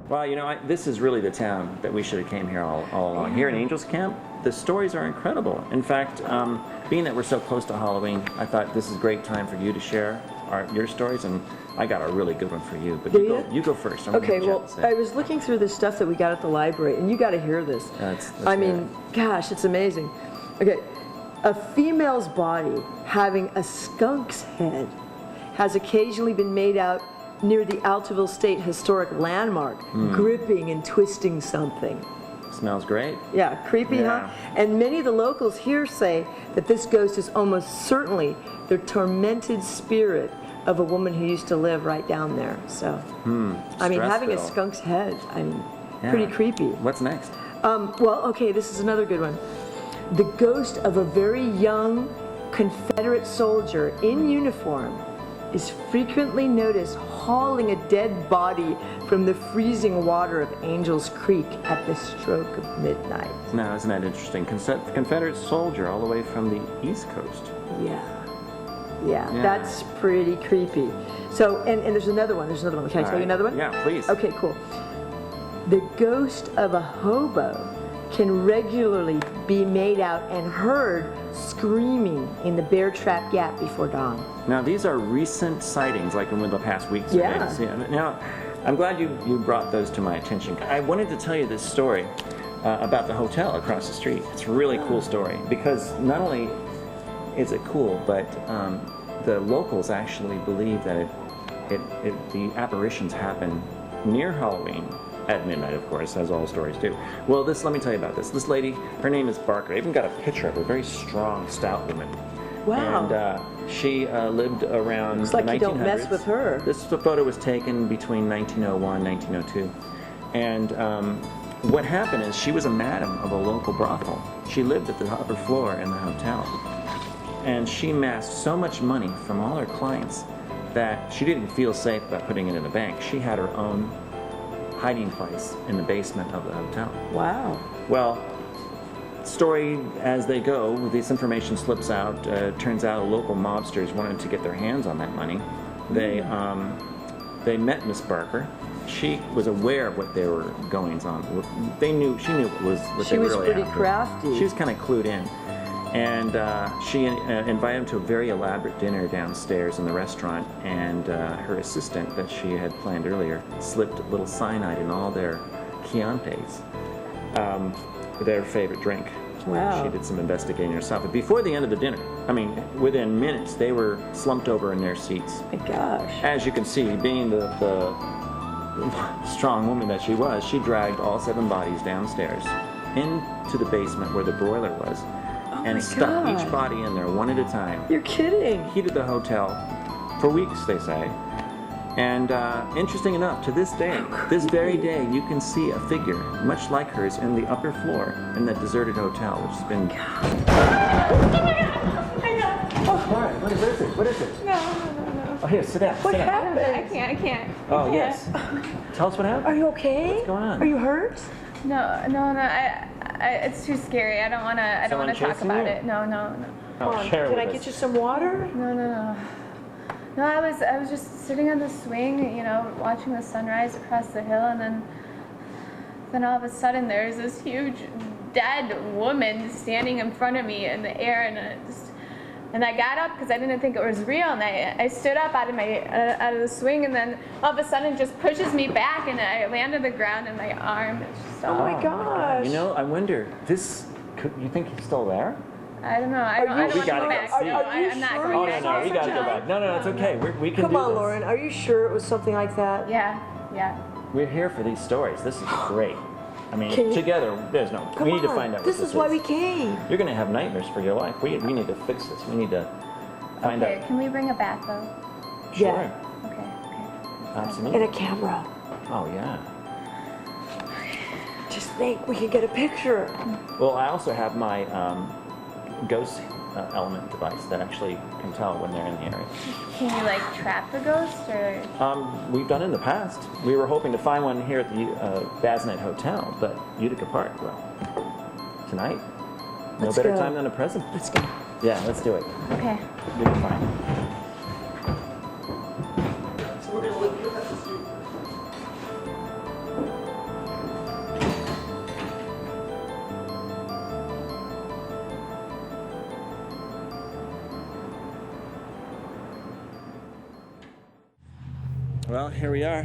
Well, you know, this is really the town that we should have came here all along. Here in Angels Camp, the stories are incredible. In fact, being that we're so close to Halloween, I thought this is a great time for you to share your stories, and I got a really good one for you. But you go first. Okay, well, I was looking through the stuff that we got at the library, and you got to hear this. I mean, gosh, it's amazing. Okay, a female's body having a skunk's head has occasionally been made out near the Altaville State Historic Landmark, gripping and twisting something. Smells great. Yeah, creepy, huh? And many of the locals here say that this ghost is almost certainly the tormented spirit of a woman who used to live right down there. So, I mean, having a skunk's head, I mean, pretty creepy. What's next? Well, okay, this is another good one. The ghost of a very young Confederate soldier in uniform is frequently noticed hauling a dead body from the freezing water of Angels Creek at the stroke of midnight. Now, isn't that interesting? Confederate soldier all the way from the East Coast. Yeah, that's pretty creepy. So, and there's another one. Can I tell you another one? Yeah, please. Okay, cool. The ghost of a hobo can regularly be made out and heard screaming in the Bear Trap Gap before dawn. Now, these are recent sightings, like in the past weeks. Yeah. Now, I'm glad you brought those to my attention. I wanted to tell you this story about the hotel across the street. It's a really cool story because not only is it cool, but the locals actually believe that the apparitions happen near Halloween. At midnight, of course, as all stories do. Well, let me tell you about this. This lady, her name is Barker. I even got a picture of her, a very strong, stout woman. Wow. And she lived around It's like 1900s. you don't mess with her. This photo was taken between 1901 and 1902. And what happened is she was a madam of a local brothel. She lived at the upper floor in the hotel. And she amassed so much money from all her clients that she didn't feel safe about putting it in the bank. She had her own hiding place in the basement of the hotel. Wow. Well, story as they go, this information slips out. Turns out local mobsters wanted to get their hands on that money. They met Miss Barker. She was aware of what they were goings on. She knew what they were really after. She was pretty crafty. She was kind of clued in. And she invited him to a very elaborate dinner downstairs in the restaurant, and her assistant that she had planned earlier slipped a little cyanide in all their Chiantis, their favorite drink. Wow. She did some investigating herself. But before the end of the dinner, I mean, within minutes, they were slumped over in their seats. My gosh. As you can see, being the strong woman that she was, she dragged all 7 bodies downstairs into the basement where the broiler was. And stuck each body in there one at a time. You're kidding. Heated the hotel for weeks, they say. And interesting enough, to this day, this very day, you can see a figure much like hers in the upper floor in that deserted hotel, which has been... Oh, all right, what is it? No. Oh, here, sit down. What happened? I can't. Oh, yes. Tell us what happened. Are you okay? What's going on? Are you hurt? No. It's too scary. I don't want to talk about it. No. Oh, share Can with I us. get you some water? No. No, I was just sitting on the swing, watching the sunrise across the hill, and then all of a sudden there's this huge dead woman standing in front of me in the air, and I got up because I didn't think it was real, and I stood up out of the swing, and then all of a sudden it just pushes me back, and I land on the ground, and my arm is just Oh my gosh. I wonder, you think he's still there? I don't know. I don't want to we gotta go go back. see. No, I'm not sure? going Oh, back. no, we gotta go back. No, it's okay. We can do this. Come on, Lauren. Are you sure it was something like that? Yeah. We're here for these stories. This is great. I mean, Can you- together, Come we need to on. find out This what is why we came. You're gonna have nightmares for your life. We need to fix this. We need to find Okay, out. can we bring a bat though? Sure. Yeah. Okay. Absolutely. And a camera. Oh, yeah. Just think, we could get a picture. Well, I also have my ghost element device that actually can tell when they're in the area. Can you trap the ghost or? We've done it in the past. We were hoping to find one here at the Bazinet Hotel, but Utica Park, well, tonight, no Let's better go. time than a present. Let's go. Yeah, let's do it. Okay. We can find it. So we're gonna look at this. Well, here we are,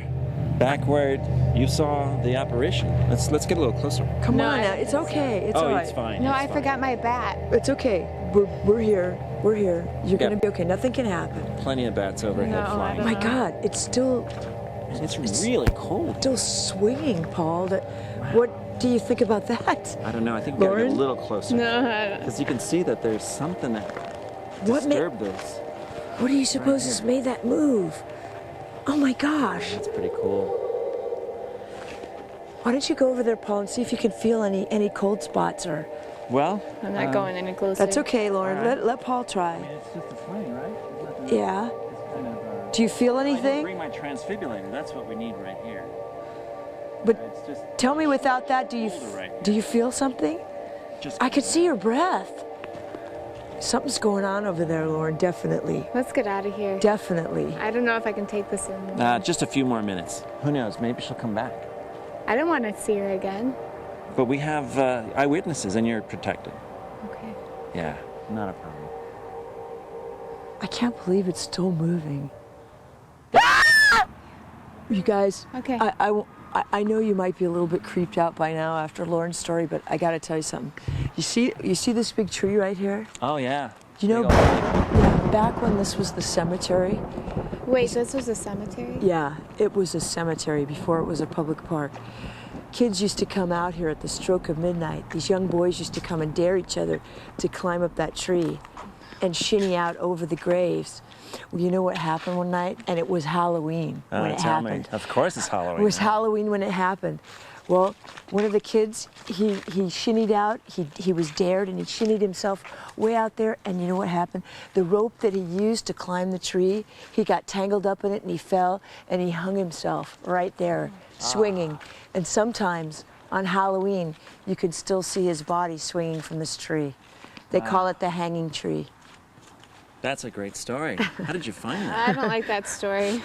back where you saw the apparition. Let's get a little closer. Come No, on I- now. It's okay. It's all right. It's fine. No, it's I fine. forgot my bat. It's okay. We're here. We're here. You're Yep. gonna be okay. Nothing can happen. Plenty of bats overhead No, I flying. don't My know. God, it's still It's really cold. still swinging, Paul. What do you think about that? I don't know. I think we gotta get Lauren? a little closer. No, I don't. Because you can see that there's something that What ma- disturbed this. What do you suppose has made that move? Oh my gosh! That's pretty cool. Why don't you go over there, Paul, and see if you can feel any cold spots or? Well, I'm not going any closer. That's okay, Lauren. all right. Let Paul try. it's just a plane, right? Yeah. Do you feel I didn't anything? bring my transfibrillator. That's what we need right here. But It's just tell me, without that, do you feel something? just. I could see your breath. Something's going on over there, Lauren. Definitely. Let's get out of here. Definitely. I don't know if I can take this anymore. Just a few more minutes. Who knows? Maybe she'll come back. I don't want to see her again. But we have eyewitnesses, and you're protected. Okay. Yeah, not a problem. I can't believe it's still moving. You guys, Okay. I know you might be a little bit creeped out by now after Lauren's story, but I got to tell you something. You see this big tree right here? Oh yeah. You know, Big old thing. yeah, back when this was the cemetery, Wait, this was a cemetery? yeah, it was a cemetery before it was a public park. Kids used to come out here at the stroke of midnight. These young boys used to come and dare each other to climb up that tree and shinny out over the graves. Well, you know what happened one night? And it was Halloween when it Tell me. happened. Of course it's Halloween. It was Halloween when it happened. Well, one of the kids, he shinnied out. He was dared, and he shinnied himself way out there. And you know what happened? The rope that he used to climb the tree, he got tangled up in it, and he fell, and he hung himself right there, swinging. And sometimes on Halloween, you could still see his body swinging from this tree. They call it the hanging tree. That's a great story. How did you find that? I don't like that story.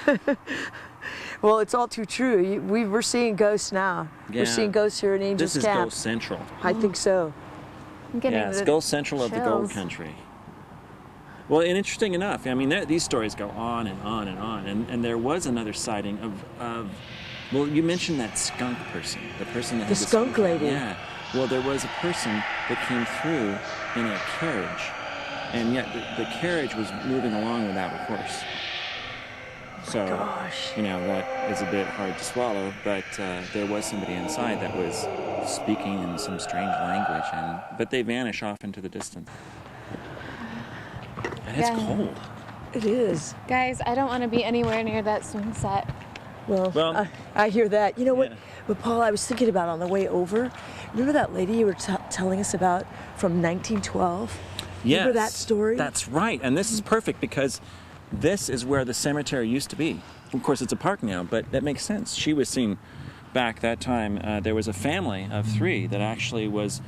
Well, it's all too true. We're seeing ghosts now. Yeah. We're seeing ghosts here in Angel's This is Camp. Ghost Central. I think so. I'm getting Yeah, it's the Ghost Central of the Gold chills. Country. Well, and interesting enough, I mean, these stories go on and on and on. And there was another sighting of well, you mentioned that skunk person, the person that The had skunk lady. Yeah. Well, there was a person that came through in a carriage, and yet the carriage was moving along without a horse. So, Gosh. you know, that is a bit hard to swallow, but there was somebody inside that was speaking in some strange language, but they vanish off into the distance. And it's Yeah. cold. It is. Guys, I don't want to be anywhere near that swing set. Well, I hear that. You know what? Yeah. But Paul, I was thinking about on the way over. Remember that lady you were telling us about from 1912? Remember that story? That's right. And this is perfect because this is where the cemetery used to be. Of course, it's a park now, but that makes sense. She was seen back that time. There was a family of 3 that actually was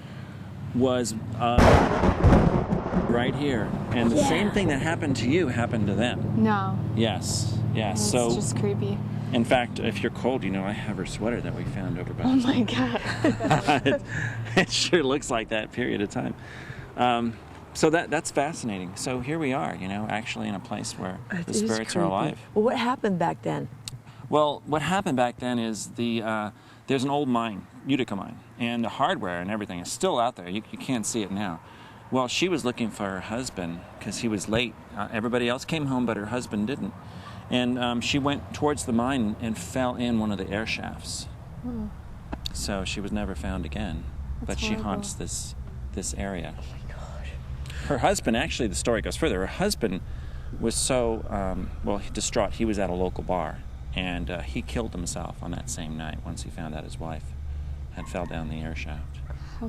right here. And the same thing that happened to you happened to them. No. Yes. Yes. It's So, just creepy. in fact, if you're cold, you know, I have her sweater that we found over by Oh the my god. it sure looks like that period of time. So that's fascinating. So here we are, you know, actually in a place where It the is spirits are creepy. alive. Well, what happened back then? Well, what happened back then is there's an old mine, Utica mine, and the hardware and everything is still out there. You can't see it now. Well, she was looking for her husband because he was late. Everybody else came home, but her husband didn't. And she went towards the mine and fell in one of the air shafts. So she was never found again. But That's she horrible. haunts this area. Her husband, actually, the story goes further. Her husband was so, distraught. He was at a local bar, and he killed himself on that same night once he found out his wife had fell down the air shaft.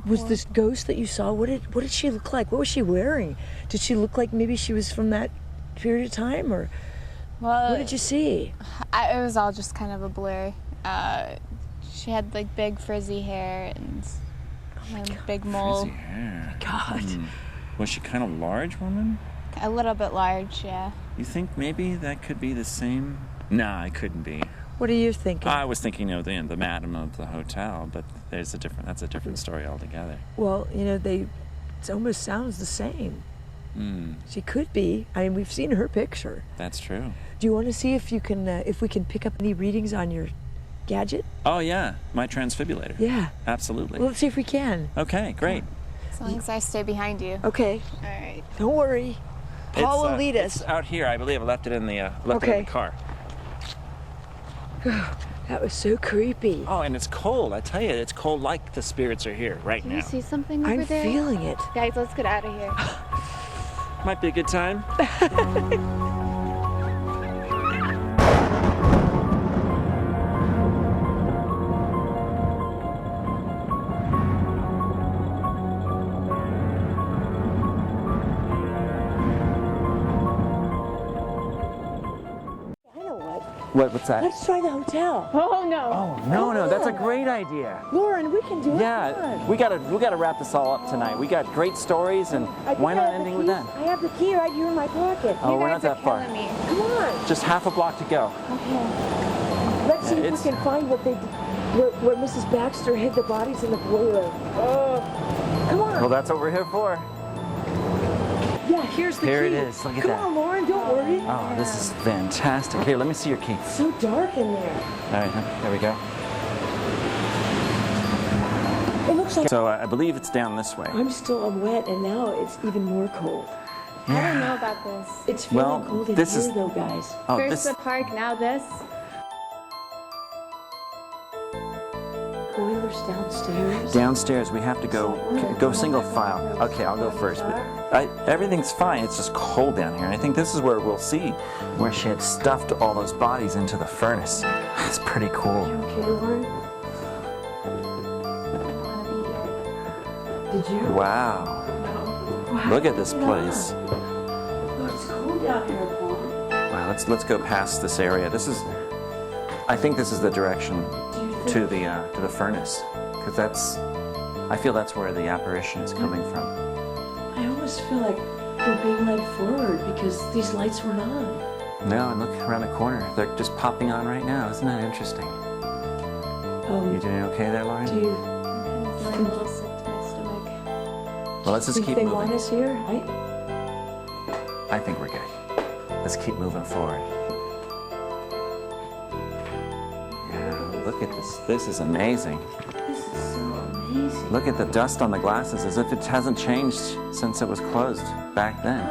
Was this ghost that you saw? What did she look like? What was she wearing? Did she look like maybe she was from that period of time, or Well, what did you see? it was all just kind of a blur. She had like big frizzy hair and a big mole. Frizzy hair. God. Was she kind of large, woman? A little bit large, yeah. You think maybe that could be the same? Nah, it couldn't be. What are you thinking? I was thinking of the madam of the hotel, but that's a different story altogether. Well, you know, it almost sounds the same. She could be. I mean, we've seen her picture. That's true. Do you want to see if you can, if we can pick up any readings on your gadget? Oh yeah, my transfibrillator. Yeah. Absolutely. Well, let's see if we can. Okay, great. As long as I stay behind you. Okay. All right. Don't worry. Paul will lead us. It's out here, I believe. I left it in the it in the car. That was so creepy. Oh, and it's cold. I tell you, it's cold like the spirits are here right Do now. you see something over I'm there? feeling it. Guys, let's get out of here. Might be a good time. What's that? Let's try the hotel. Oh no. Oh no, that's a great idea. Lauren, we can do it. Yeah, Come on. we gotta wrap this all up tonight. We got great stories, and I think why I not have the ending with key. that? I have the key right here in my pocket. Oh, You we're guys not are that far. killing me. Come on. Just half a block to go. Okay. Let's see if It's- we can find what they did, where Mrs. Baxter hid the bodies in the boiler. Come on. Well, that's what we're here for. Yeah, here's the Here key. it is. Look at Come that. on, Lauren, don't worry. Oh, this is fantastic. Here, let me see your key. It's so dark in there. All right, there we go. It looks like So I believe it's down this way. I'm still wet, and now it's even more cold. I don't know about this. It's feeling Well, cold in this here, is- though, guys. Oh, First this. the park, now this. Boiler's downstairs. Downstairs, we have to go single file. Okay, I'll go first. But everything's fine. It's just cold down here. And I think this is where we'll see where she had stuffed all those bodies into the furnace. It's pretty cool. You okay, Lauren? Did you? Wow. Look at this place. Oh, it's cold down here, Paul. Wow, let's go past this area. I think this is the direction to the furnace, because I feel that's where the apparition is coming from. I almost feel like we're being led forward because these lights weren't on. No, and look around the corner. They're just popping on right now. Isn't that interesting? You doing okay there, Lauren? Do you I'm feeling a little sick to my stomach. Well, let's just think keep they moving. want us here? I think we're good. Let's keep moving forward. Yeah, look at this. This is amazing. This is so amazing. Look at the dust on the glasses, as if it hasn't changed since it was closed back then.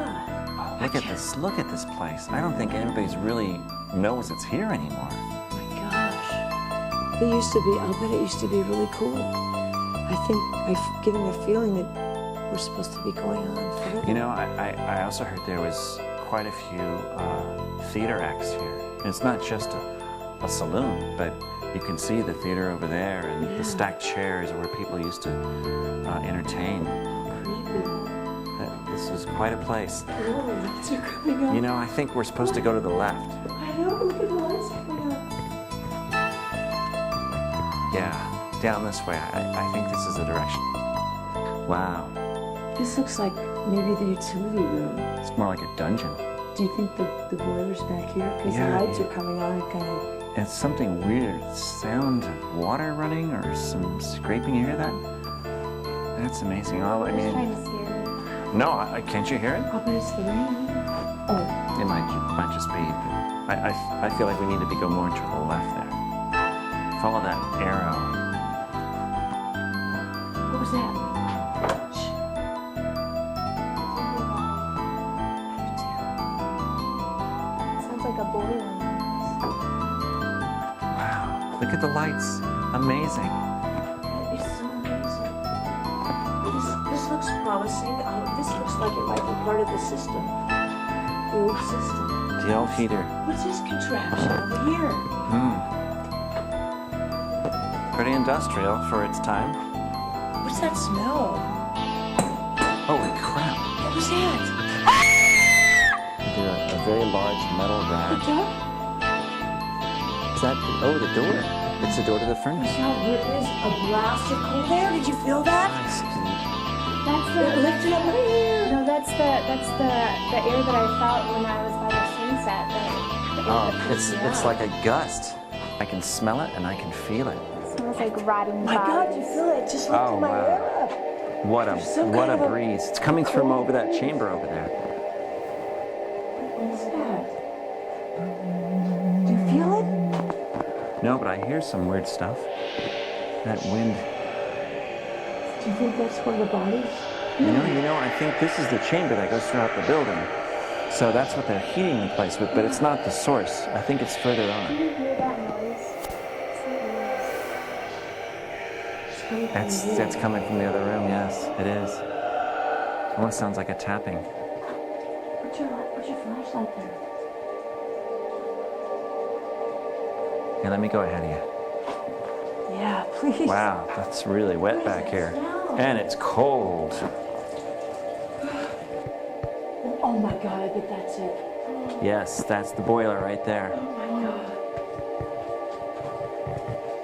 God, Look at this. Look at this place. I don't think anybody's really knows it's here anymore. oh my gosh. It used to be, I'll bet it used to be really cool. I think I've given a feeling that we're supposed to be going on forever. You know, I also heard there was quite a few theater acts here. And it's not just a saloon, but you can see the theater over there, and the stacked chairs where people used to entertain. This is quite a place. Oh, the lights are coming up. You know, I think we're supposed to go to the left. I know, look at the lights coming up. Yeah, down this way. I think this is the direction. Wow, This looks like maybe the utility room. it's more like a dungeon. Do you think the boiler's back here? Because Yeah. the lights are coming on and kind of... It's something weird. Sound of water running or some scraping. You hear that? That's amazing. Oh, I I'm just trying mean, to see her. no, can't you hear it? I'll bet it's the rain. Oh, It might just be. But I feel like we need to go more to the left there. Follow that arrow. what was that? Shh. Sounds like a boiler. Wow, look at the lights. Amazing. That is so amazing. This looks promising. This looks like it might be part of the system. The old system. The old heater. What's this contraption over here? Pretty industrial for its time. What's that smell? Holy crap. What was that? They're a very large metal The rag. door? Is that, the door. It's the door to the furnace. No, there is a blast of cold air. Did you feel that? That's It the lifted up my ear. no. That's the air that I felt when I was by the sunset. The air Oh, that it's pushed me it's out. like a gust. I can smell it and I can feel it. It smells like rotting My God, bodies. you feel it? It just lifted Oh, my wow. ear up. What There's some what kind a of breeze. It's coming from over that chamber over there. What's that? Do you feel it? No, but I hear some weird stuff. That wind. Do you think that's one of the bodies? You know, I think this is the chamber that goes throughout the building. So that's what they're heating the place with, but it's not the source. I think it's further Do on. you hear that noise? It's that noise. That's coming from the other room, yes, it is. Almost sounds like a tapping. Put your flashlight there. Okay, let me go ahead of you. Yeah, please. Wow, that's really wet back here. And it's cold. Oh my God, I bet that's it. Yes, that's the boiler right there. Oh my God.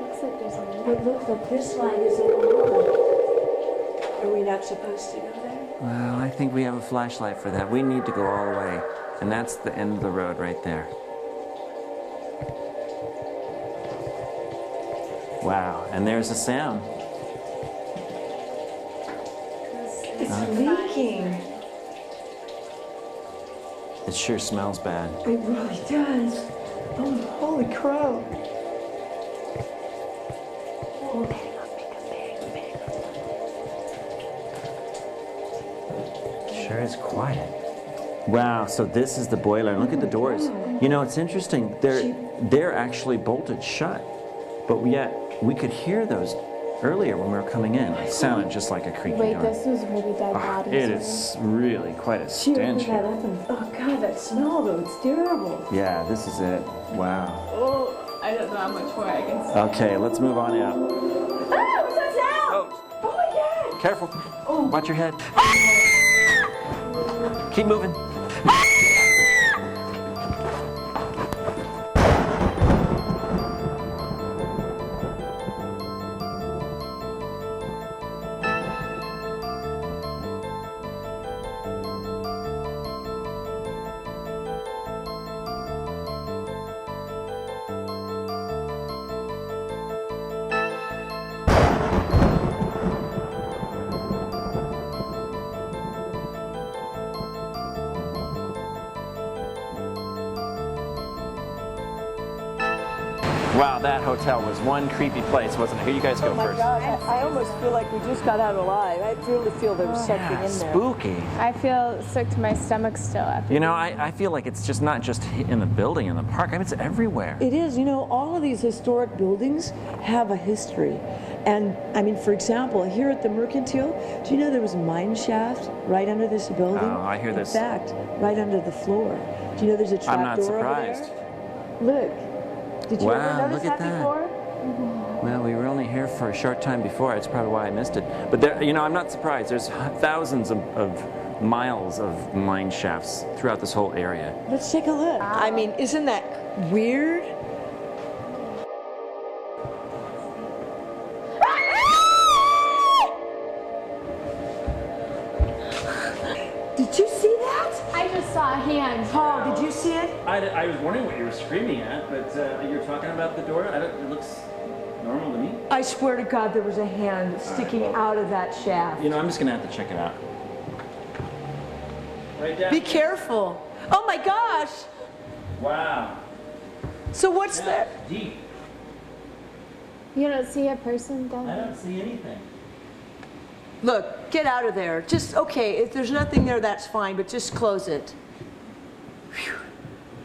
Looks like there's a But look, this light isn't on. Are we not supposed to go there? Well, I think we have a flashlight for that. We need to go all the way. And that's the end of the road right there. Wow, and there's a sound. It's leaking. It sure smells bad. It really does. Oh, holy crow. Oh, Sure is quiet. Wow, so this is the boiler. Look at the doors. You know, it's interesting. They're actually bolted shut. But yet, we could hear those earlier when we were coming in. It sounded just like a creaky Wait, door. this was really dead bodies. It is really quite a she opened stench. that up and, oh God, that smell though, it's terrible. Yeah, this is it. Wow. Oh, I don't know how much more I can say. Okay, let's move on out. Oh, what's that sound? Oh, Oh my God. careful. Watch your head. Keep moving. Wow, that hotel was one creepy place, wasn't it? Here, you guys go Oh my first. God, I almost feel like we just got out alive. I really feel there was something Yeah, in there. spooky. I feel sick to my stomach still after. You know, I feel like it's just not just in the building, in the park. I mean, it's everywhere. It is, you know, all of these historic buildings have a history. And I mean, for example, here at the Mercantile, do you know there was a mine shaft right under this building? Oh, I hear this. In fact, right under the floor. Do you know there's a trap I'm not door surprised. over there? Look. Did you Wow, ever notice look at that that. before? Well, we were only here for a short time before. That's probably why I missed it. But there, you know, I'm not surprised. There's thousands of miles of mine shafts throughout this whole area. Let's take a look. I mean, isn't that weird? Did you see that? I just saw a hand. Paul, did you see it? I was wondering what you were screaming at, but you're talking about the door? It looks normal to me. I swear to God, there was a hand sticking out of that shaft. You know, I'm just going to have to check it out. Right down. Be careful. Oh my gosh. Wow. So what's there? Deep. You don't see a person down I there? don't see anything. Look, get out of there. Just, okay, if there's nothing there, that's fine, but just close it.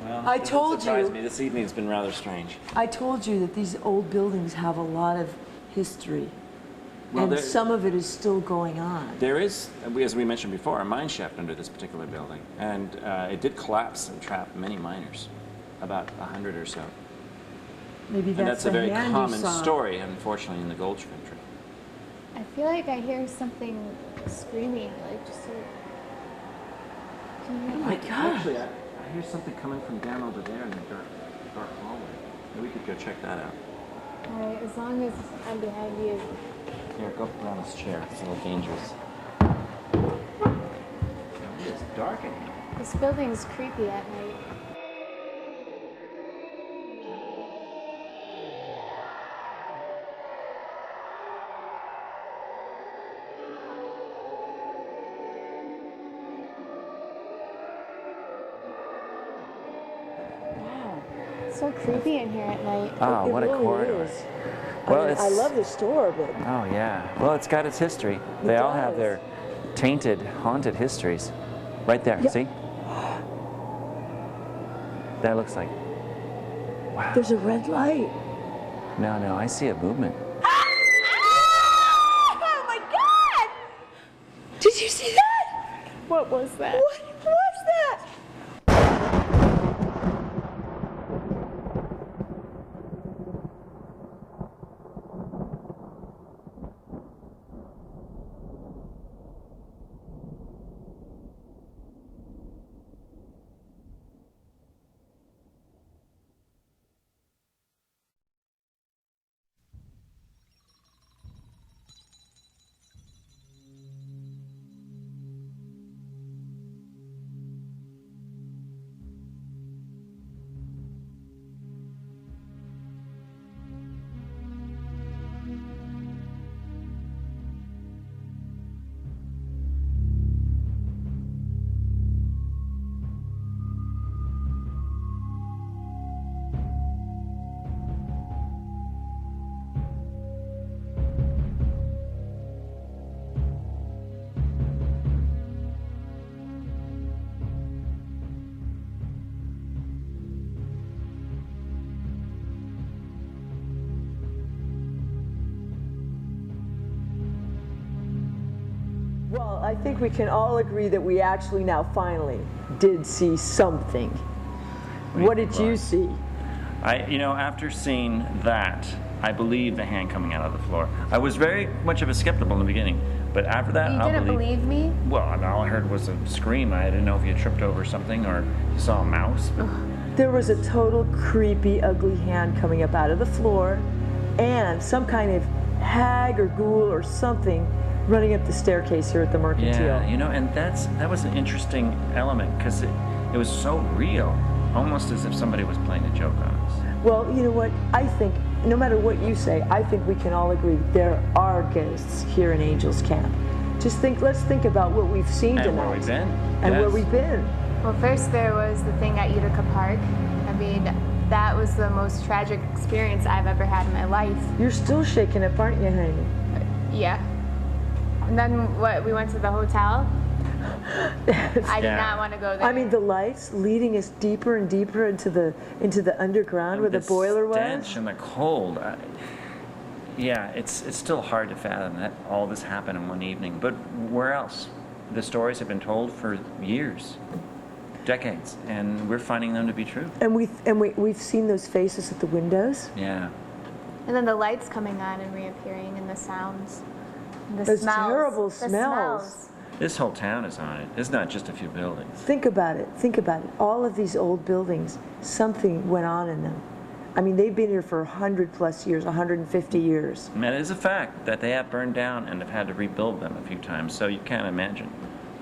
Well, I doesn't told surprise you. me. This evening's been rather strange. I told you that these old buildings have a lot of history. Well, and there- some of it is still going on. There is, as we mentioned before, a mine shaft under this particular building, and it did collapse and trap many miners, about 100 or so. Maybe And that's that's the a very hand common you saw. story, unfortunately, in the gold country. I feel like I hear something screaming, like just like. Can you Oh my God. Actually, I hear something coming from down over there in the dark hallway. Maybe we could go check that out. Alright, as long as I'm behind you. Here, go around this chair. It's a little dangerous. It is dark in here. This building's creepy at night. so creepy in here at night. Oh, It what a really corridor. is. Well, I mean, I it's- love the store, but Oh, yeah. Well, it's got its history. They all have does. their tainted, haunted histories. Right there, Yeah. see? That looks like... Wow. there's a red light. No, I see a movement. Oh my God! Did you see that? What was that? What was that? Well, I think we can all agree that we actually now finally did see something. What did you see? After seeing that, I believe the hand coming out of the floor. I was very much of a skeptical in the beginning, but after that, You I'll didn't believe me? Well, all I heard was a scream. I didn't know if you tripped over something or you saw a mouse. There was a total creepy, ugly hand coming up out of the floor, and some kind of hag or ghoul or something running up the staircase here at the Mercantile. Yeah, and that was an interesting element because it was so real, almost as if somebody was playing a joke on us. Well, you know what? I think, no matter what you say, I think we can all agree there are ghosts here in Angel's Camp. Let's think about what we've seen And tonight. where we've been. And where Yes. we've been. Well, first there was the thing at Utica Park. I mean, that was the most tragic experience I've ever had in my life. You're still shaking up, aren't you, honey? Yeah. And then we went to the hotel. I did not want to go there. I mean, the lights leading us deeper and deeper into the underground where the boiler was. stench and the cold. It's still hard to fathom that all this happened in one evening. But where else? The stories have been told for years, decades, and we're finding them to be true. And we've seen those faces at the windows. Yeah. And then the lights coming on and reappearing and the sounds. And the Those smells. terrible The smells. This whole town is on it. It's not just a few buildings. Think about it. All of these old buildings, something went on in them. I mean, they've been here for 100 plus years, 150 years. And it is a fact that they have burned down and have had to rebuild them a few times, so you can't imagine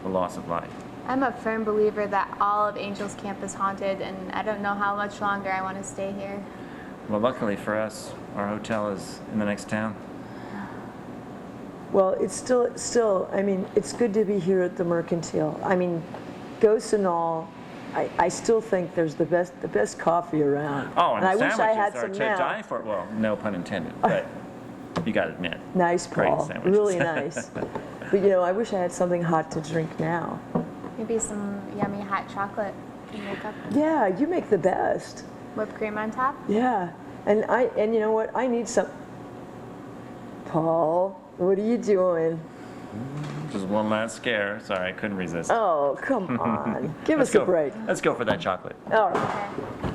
the loss of life. I'm a firm believer that all of Angel's Camp is haunted, and I don't know how much longer I want to stay here. Well, luckily for us, our hotel is in the next town. Well, it's still, I mean, it's good to be here at the Mercantile. I mean, ghosts and all, I still think there's the best coffee around. Oh, and I the wish I had sandwiches are some to now. die for. Well, no pun intended, but you got to admit. Nice, Great Paul. sandwiches. Really nice. But I wish I had something hot to drink now. Maybe some yummy hot chocolate to make up. Yeah, you make the best. Whipped cream on top. Yeah, and you know what? I need some. Paul, what are you doing? Just one last scare. Sorry, I couldn't resist. Oh, come on. Give Let's us a go. break. Let's go for that chocolate. All right. Okay.